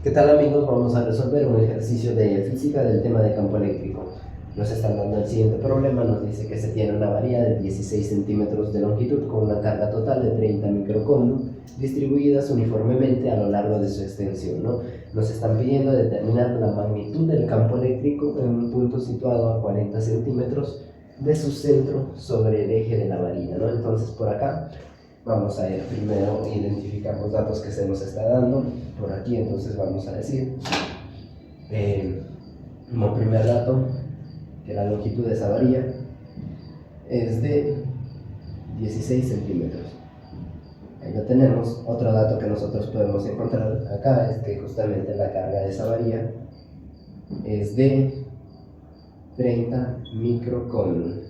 ¿Qué tal, amigos? Vamos a resolver un ejercicio de física del tema de campo eléctrico. Nos están dando el siguiente problema. Nos dice que se tiene una varilla de 16 centímetros de longitud con una carga total de 30 microcoulomb distribuidas uniformemente a lo largo de su extensión, ¿no? Nos están pidiendo determinar la magnitud del campo eléctrico en un punto situado a 40 centímetros de su centro sobre el eje de la varilla, ¿no? Entonces, por acá vamos a ir primero a identificar los datos que se nos está dando por aquí. Entonces vamos a decir como primer dato que la longitud de esa varilla es de 16 centímetros. Ahí lo tenemos. Otro dato que nosotros podemos encontrar acá es que justamente la carga de esa varilla es de 30 microcoulomb.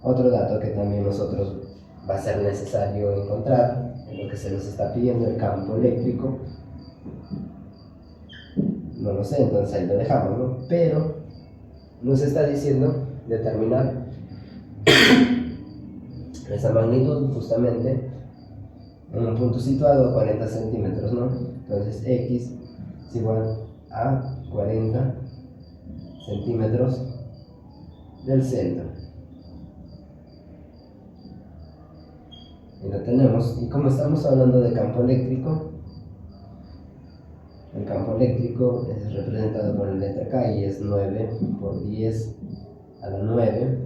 Otro dato que también nosotros va a ser necesario encontrar en lo que se nos está pidiendo, el campo eléctrico. No lo sé, entonces ahí lo dejamos, ¿no? Pero nos está diciendo determinar esa magnitud justamente en un punto situado a 40 centímetros, ¿no? Entonces x es igual a 40 centímetros del centro. Y lo tenemos. Y como estamos hablando de campo eléctrico, el campo eléctrico es representado por la letra K y es 9 por 10 a la 9.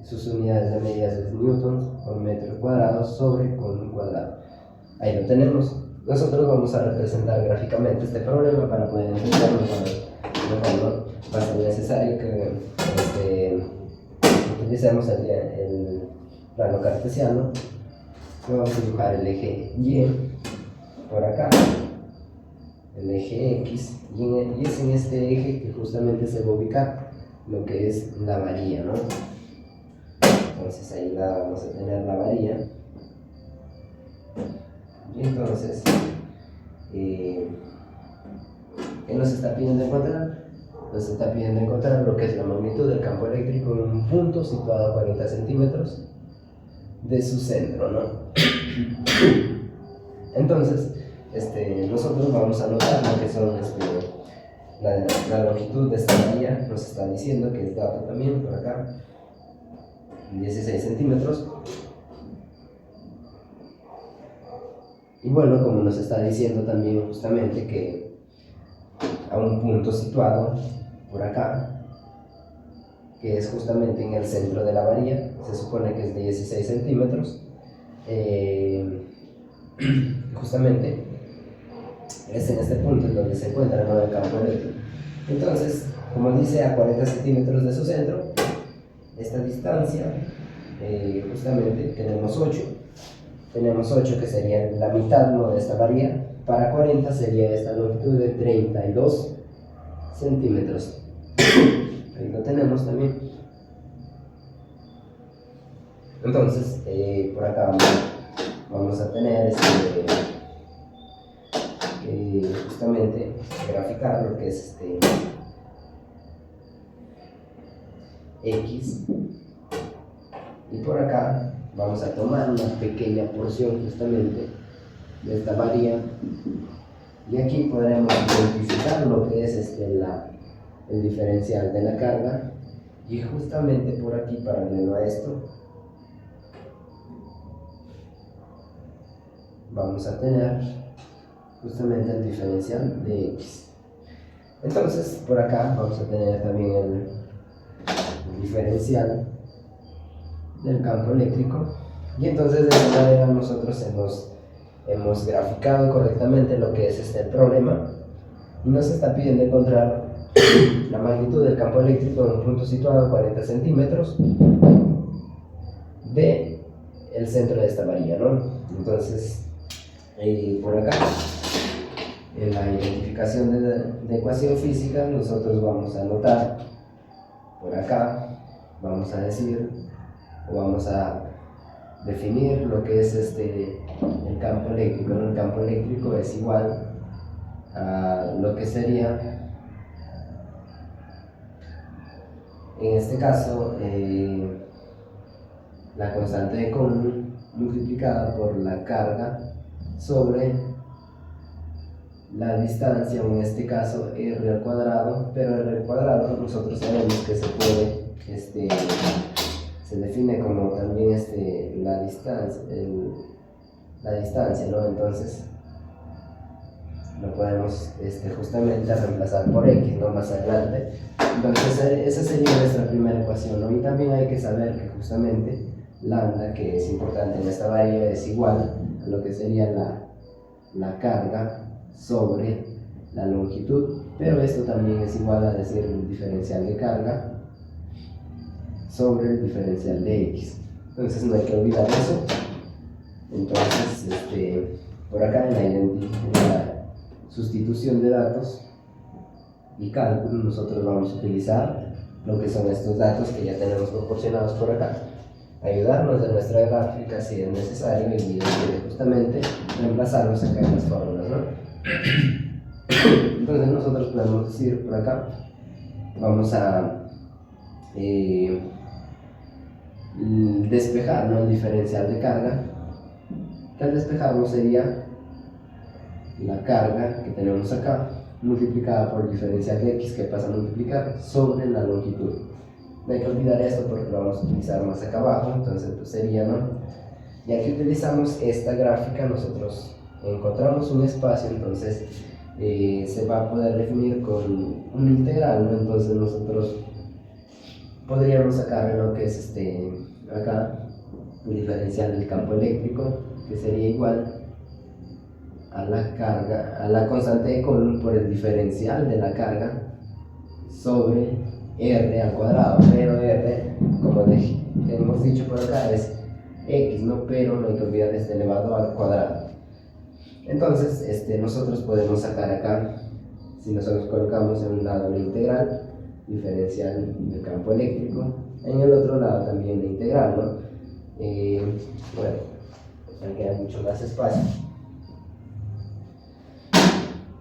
Sus unidades de medidas es newtons por metro cuadrado sobre coulomb cuadrado. Ahí lo tenemos. Nosotros vamos a representar gráficamente este problema para poder entenderlo mejor. Va a ser necesario que utilicemos el plano cartesiano. Vamos a dibujar el eje Y por acá, el eje X, y es en este eje que justamente se va a ubicar lo que es la varilla, ¿no? Entonces ahí vamos a tener la varilla. Y entonces, ¿qué nos está pidiendo encontrar? Nos está pidiendo encontrar lo que es la magnitud del campo eléctrico en un punto situado a 40 centímetros de su centro, ¿no? Entonces, nosotros vamos a anotar lo que son la longitud de esta varilla. Nos está diciendo que es dato también por acá, 16 centímetros. Y bueno, como nos está diciendo también justamente que a un punto situado por acá, que es justamente en el centro de la varilla, se supone que es de 16 centímetros, justamente es en este punto en donde se encuentra el campo eléctrico. Entonces, como dice, a 40 centímetros de su centro, esta distancia, justamente tenemos 8 que sería la mitad, ¿no?, de esta varilla. Para 40 sería esta longitud de 32 centímetros. Ahí lo tenemos también. Entonces, por acá vamos a tener justamente graficar lo que es X, y por acá vamos a tomar una pequeña porción justamente de esta varilla, y aquí podremos identificar lo que es el diferencial de la carga. Y justamente por aquí, paralelo a esto, vamos a tener justamente el diferencial de X. Entonces, por acá vamos a tener también el diferencial del campo eléctrico. Y entonces, de esta manera, nosotros hemos graficado correctamente lo que es el problema. Y nos está pidiendo encontrar la magnitud del campo eléctrico en un punto situado a 40 centímetros de el centro de esta varilla, ¿no? Entonces, por acá, en la identificación de ecuación física, nosotros vamos a anotar por acá, vamos a decir, o vamos a definir lo que es el campo eléctrico, ¿no? El campo eléctrico es igual a lo que sería, en este caso, la constante de Coulomb multiplicada por la carga sobre la distancia, o en este caso r al cuadrado, pero r al cuadrado nosotros sabemos que se puede, se define como también la distancia, ¿no? Entonces lo podemos justamente reemplazar por x, ¿no? Más adelante. Entonces esa sería nuestra primera ecuación, ¿no? Y también hay que saber que justamente lambda, que es importante en esta variable, es igual a lo que sería la carga sobre la longitud, pero esto también es igual a decir el diferencial de carga sobre el diferencial de x. Entonces no hay que olvidar eso. Entonces por acá en la sustitución de datos y cálculo nosotros vamos a utilizar lo que son estos datos que ya tenemos proporcionados por acá, ayudarnos de nuestra gráfica si es necesario y justamente reemplazarlos acá en las fórmulas, ¿no? Entonces nosotros podemos decir por acá, vamos a despejar, ¿no?, el diferencial de carga, que al despejarlo sería la carga que tenemos acá multiplicada por el diferencial de x, que pasa a multiplicar sobre la longitud. No hay que olvidar esto porque lo vamos a utilizar más acá abajo. Entonces pues sería, ¿no?, ya que utilizamos esta gráfica, nosotros encontramos un espacio, entonces se va a poder definir con una integral, ¿no? Entonces nosotros podríamos sacar lo que es acá el diferencial del campo eléctrico, que sería igual a la carga, a la constante de Coulomb por el diferencial de la carga sobre r al cuadrado, pero r, como hemos dicho por acá, es x, ¿no? Pero no hay que olvidar elevado al cuadrado. Entonces nosotros podemos sacar acá, si nosotros colocamos en un lado la integral diferencial del campo eléctrico, en el otro lado también la integral, ¿no? Bueno, me queda mucho más espacio.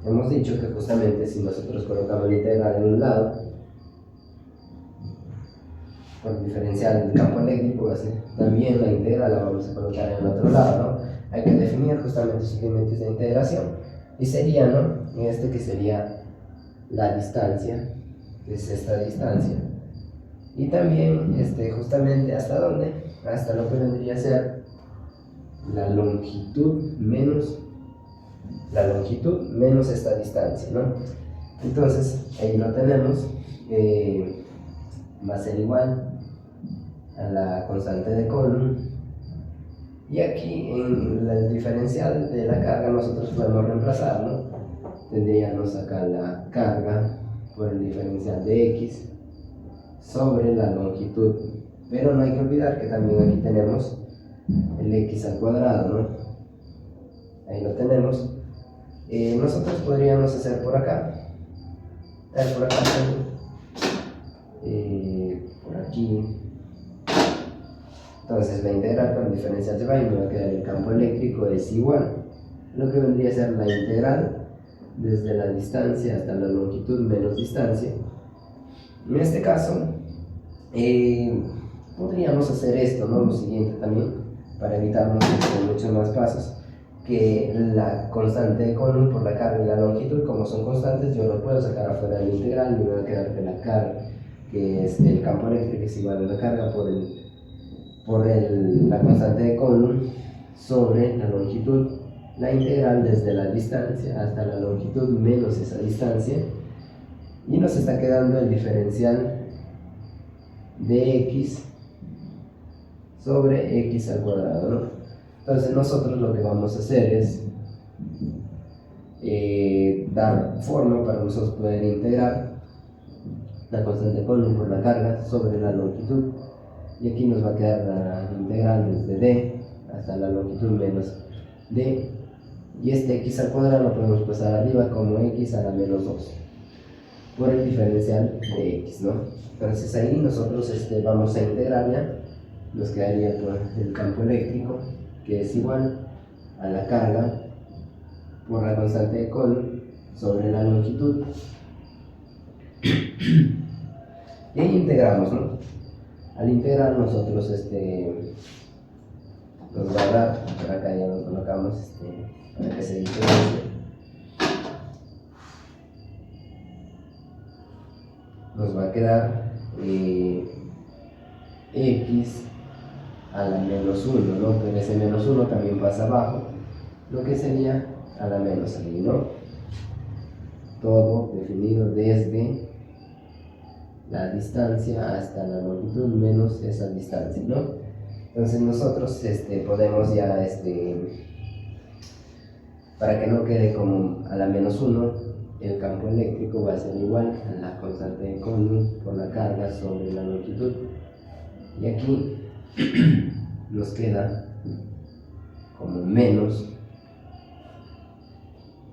Hemos dicho que justamente si nosotros colocamos la integral en un lado, por el diferencial del campo eléctrico, así, también la integral la vamos a colocar en el otro lado, ¿no? Hay que definir justamente sus límites de integración, y sería, ¿no?, que sería la distancia, que es esta distancia, y también justamente hasta dónde, hasta lo que vendría a ser la longitud menos esta distancia, ¿no? Entonces ahí lo tenemos, va a ser igual a la constante de Coulomb, y aquí en el diferencial de la carga nosotros podemos reemplazar, ¿no? Tendríamos acá la carga por el diferencial de x sobre la longitud, pero no hay que olvidar que también aquí tenemos el x al cuadrado, ¿no? Ahí lo tenemos. Nosotros podríamos hacer por acá, por aquí. Entonces la integral con el diferencial se va y me va a quedar el campo eléctrico es igual a lo que vendría a ser la integral desde la distancia hasta la longitud menos distancia. En este caso podríamos hacer esto, ¿no?, lo siguiente también, para evitarnos muchos más pasos, que la constante de Coulomb por la carga y la longitud, como son constantes, yo lo puedo sacar afuera de la integral y me va a quedar que la carga, que es el campo eléctrico, es igual a la carga por la constante de Coulomb sobre la longitud, la integral desde la distancia hasta la longitud menos esa distancia, y nos está quedando el diferencial de x sobre x al cuadrado, ¿no? Entonces nosotros lo que vamos a hacer es dar forma para nosotros poder integrar la constante de Coulomb por la carga sobre la longitud, y aquí nos va a quedar la integral desde d hasta la longitud menos d, y x al cuadrado lo podemos pasar arriba como x a la menos 2 por el diferencial de x, ¿no? Entonces ahí nosotros vamos a integrar, ya nos quedaría por el campo eléctrico, que es igual a la carga por la constante de Coulomb sobre la longitud, y ahí integramos, ¿no? Al integrar nosotros nos va a dar, por acá ya lo colocamos para que se diferencie, nos va a quedar x a la menos 1, ¿no? Pero ese menos 1 también pasa abajo, lo que sería a la menos ahí, ¿no? Todo definido desde la distancia hasta la longitud menos esa distancia, ¿no? Entonces nosotros podemos ya, para que no quede como a la menos 1, el campo eléctrico va a ser igual a la constante de Coulomb por la carga sobre la longitud. Y aquí nos queda como menos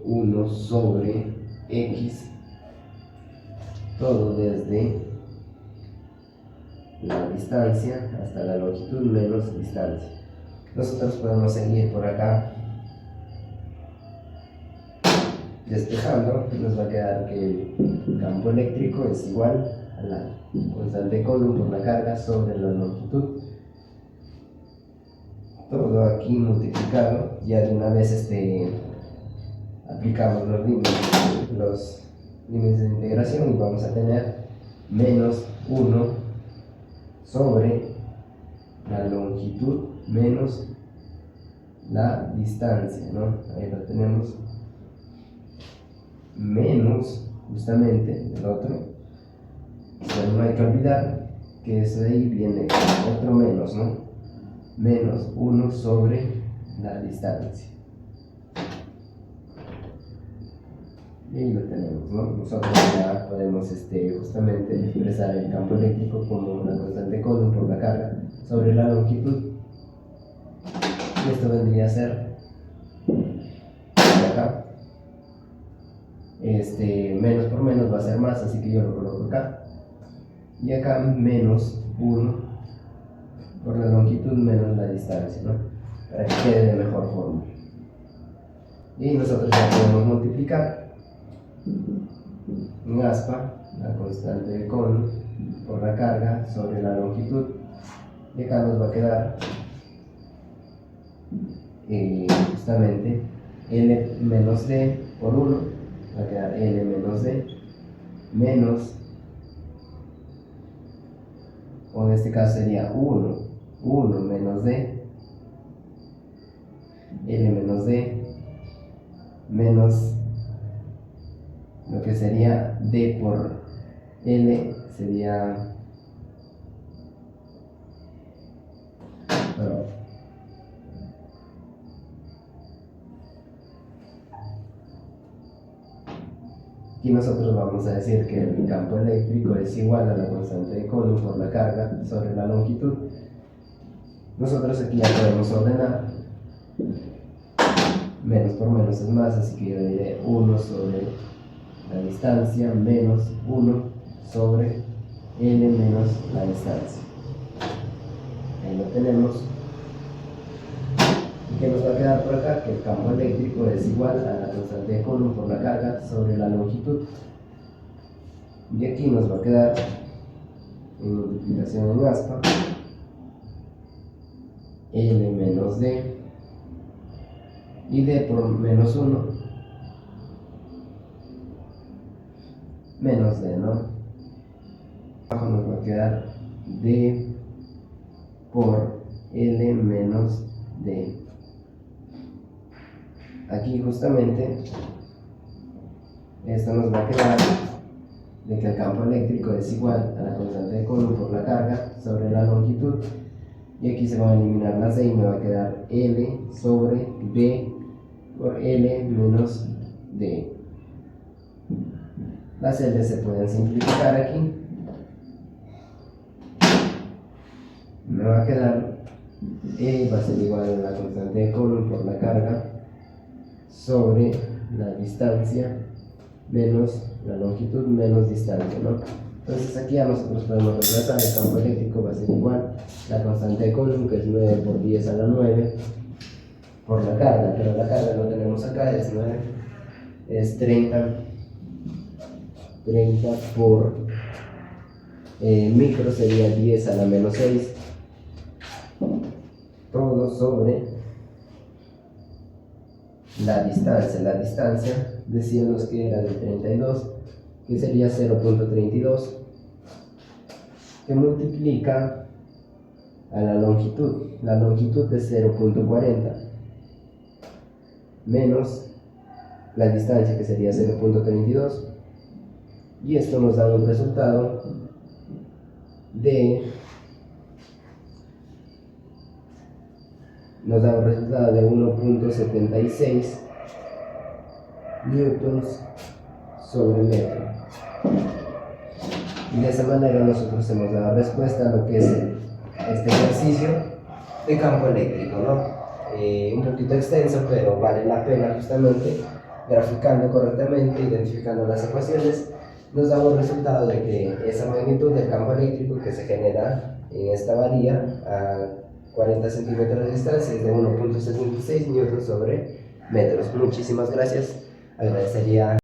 1 sobre x, todo desde la distancia hasta la longitud menos distancia. Nosotros podemos seguir por acá despejando, nos va a quedar que el campo eléctrico es igual a la constante de Coulomb por la carga sobre la longitud. Todo aquí multiplicado, ya de una vez aplicamos los límites de integración y vamos a tener menos 1 sobre la longitud menos la distancia, ¿no? Ahí lo tenemos, menos justamente el otro, pero no hay que olvidar que eso de ahí viene otro menos, ¿no? Menos 1 sobre la distancia. Y ahí lo tenemos, ¿no? Nosotros ya podemos justamente expresar el campo eléctrico como una constante de Coulomb por la carga sobre la longitud. Y esto vendría a ser acá. Menos por menos va a ser más, así que yo lo coloco acá. Y acá menos 1 por la longitud menos la distancia, ¿no? Para que quede de mejor forma. Y nosotros ya podemos multiplicar en aspa la constante de Coulomb por la carga sobre la longitud, y acá nos va a quedar justamente L menos D por 1, va a quedar L menos D menos, o en este caso sería 1 menos D, L menos D menos lo que sería D por L, sería, bueno, aquí nosotros vamos a decir que el campo eléctrico es igual a la constante de Coulomb por la carga sobre la longitud. Nosotros aquí ya podemos ordenar, menos por menos es más, así que yo diré 1 sobre la distancia menos 1 sobre L menos la distancia. Ahí lo tenemos. ¿Y qué nos va a quedar por acá? Que el campo eléctrico es igual a la constante de Coulomb por la carga sobre la longitud. Y aquí nos va a quedar en multiplicación en aspa L menos D y D por menos 1 menos D, ¿no? Abajo nos va a quedar D por L menos D. Aquí justamente esto nos va a quedar de que el campo eléctrico es igual a la constante de Coulomb por la carga sobre la longitud, y aquí se van a eliminar las D y me va a quedar L sobre D por L menos D. Las L se pueden simplificar aquí. Me va a quedar E va a ser igual a la constante de Coulomb por la carga sobre la distancia menos la longitud menos distancia, ¿no? Entonces aquí ya nosotros podemos reemplazar, el campo eléctrico va a ser igual a la constante de Coulomb, que es 9 por 10 a la 9 por la carga, pero la carga lo tenemos acá, es 9, es 30 por micro sería 10 a la menos 6, todo sobre la distancia. La distancia decíamos que era de 32, que sería 0.32 que multiplica a la longitud. La longitud es 0.40 menos la distancia, que sería 0.32, y esto nos da un resultado de 1.76 newtons sobre metro. Y de esa manera nosotros hemos dado respuesta a lo que es este ejercicio de campo eléctrico, ¿no? Un poquito extenso, pero vale la pena justamente graficando correctamente, identificando las ecuaciones, nos da un resultado de que esa magnitud del campo eléctrico que se genera en esta varilla a 40 centímetros de distancia es de 1.76 newtons sobre metros. Muchísimas gracias. Agradecería